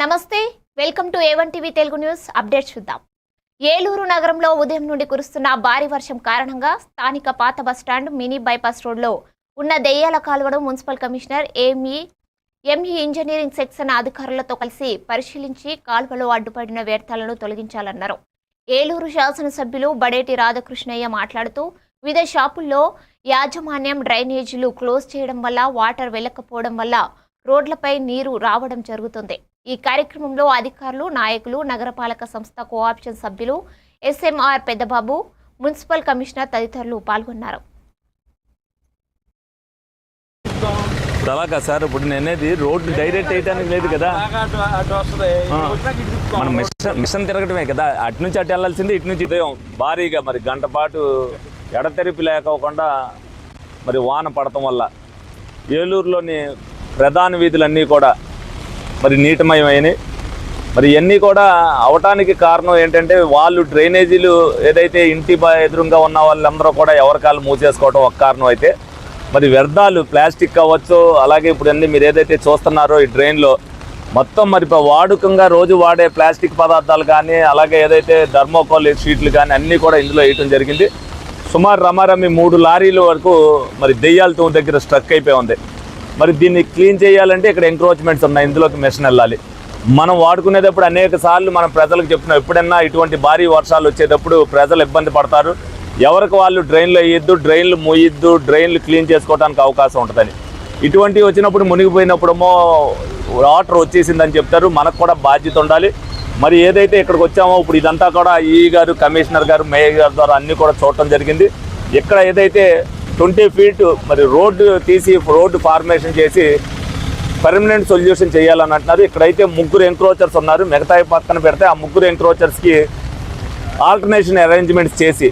నమస్తే welcome to A1 TV Telugu news updates చూద్దాం. ఏలూరు నగరంలో ఉదయం నుండి కురుస్తున్న భారీ వర్షం కారణంగా స్థానిక పాత బస్టాండ్ మినీ బైపాస్ రోడ్లో ఉన్న దెయ్యాల కాలువను municipal commissioner ME engineering section అధికారులతో కలిసి పరిశీలించి కాలువలో అడ్డుపడిన వ్యర్థాలను తొలగించాలన్నారు. ఏలూరు శాసనసభ్యులు బడేటి రాధాకృష్ణయ్య మాట్లాడుతూ వివిధ షాపుల్లో యాజమాన్యం డ్రైనేజీలు క్లోజ్ చేయడం వల్ల వాటర్ వెళ్ళకపోవడం వల్ల రోడ్లపై నీరు రావడం జరుగుతుంది. ఈ కార్యక్రమంలో అధికారులు, నాయకులు, నగరపాలక సంస్థ కోఆప్షన్ సభ్యులు, ఎస్ఎంఆర్ పెద్దబాబు, మున్సిపల్ కమిషనర్ తదితరులు పాల్గొన్నారు. అలాగా సార్, ఇప్పుడు నేనేది రోడ్డు డైరెక్ట్ వేయడానికి లేదు కదా, మనం మిషన్ తిరగటమే కదా, అటు నుంచి అటు వెళ్ళాల్సింది, ఇటు నుంచి ఉదయం భారీగా మరి గంట పాటు ఎడతెరిపి లేకోకుండా మరి వాన పడటం వల్ల ఏలూరులోని ప్రధాన వీధులన్నీ కూడా మరి నీటిమయమైనవి. మరి ఇవన్నీ కూడా అవటానికి కారణం ఏంటంటే వాళ్ళు డ్రైనేజీలు ఏదైతే ఇంటి ఎదురుగా ఉన్న వాళ్ళందరూ కూడా ఎవరికాలు మూసేసుకోవడం ఒక కారణం అయితే, మరి వ్యర్థాలు ప్లాస్టిక్ అవ్వచ్చు, అలాగే ఇప్పుడు అన్నీ మీరు ఏదైతే చూస్తున్నారో ఈ డ్రైన్లో మొత్తం మరి వాడుకంగా రోజు వాడే ప్లాస్టిక్ పదార్థాలు కానీ, అలాగే ఏదైతే థర్మోకోల్ షీట్లు కానీ అన్నీ కూడా ఇందులో వేయటం జరిగింది. సుమారు రమారమి 3 లారీల వరకు మరి దెయ్యాలతో దగ్గర స్ట్రక్ అయిపోయి ఉంది. మరి దీన్ని క్లీన్ చేయాలంటే ఇక్కడ ఎంక్రోచ్మెంట్స్ ఉన్నాయి, ఇందులోకి మెషిన్ వెళ్ళాలి. మనం వాడుకునేటప్పుడు అనేక సార్లు మనం ప్రజలకు చెప్తున్నాం, ఎప్పుడన్నా ఇటువంటి భారీ వర్షాలు వచ్చేటప్పుడు ప్రజలు ఇబ్బంది పడతారు, ఎవరికి వాళ్ళు డ్రైన్లు వేయొద్దు, డ్రైన్లు మూయొద్దు, డ్రైన్లు క్లీన్ చేసుకోవడానికి అవకాశం ఉంటుందని. ఇటువంటివి వచ్చినప్పుడు మునిగిపోయినప్పుడేమో వాటర్ వచ్చేసిందని చెప్తారు, మనకు కూడా బాధ్యత ఉండాలి. మరి ఏదైతే ఇక్కడికి వచ్చామో ఇప్పుడు ఇదంతా కూడా ఈ గారు, కమిషనర్ గారు, మేయర్ గారి ద్వారా అన్నీ కూడా చూడటం జరిగింది. ఇక్కడ ఏదైతే 20 ఫీట్ మరి రోడ్డు తీసి రోడ్డు ఫార్మేషన్ చేసి పర్మనెంట్ సొల్యూషన్ చేయాలని అంటున్నారు. ఇక్కడైతే 3 ఎంక్రోచర్స్ ఉన్నారు, మిగతా పక్కన పెడితే ఆ 3 ఎంక్రోచర్స్కి ఆల్టర్నేషన్ అరేంజ్మెంట్స్ చేసి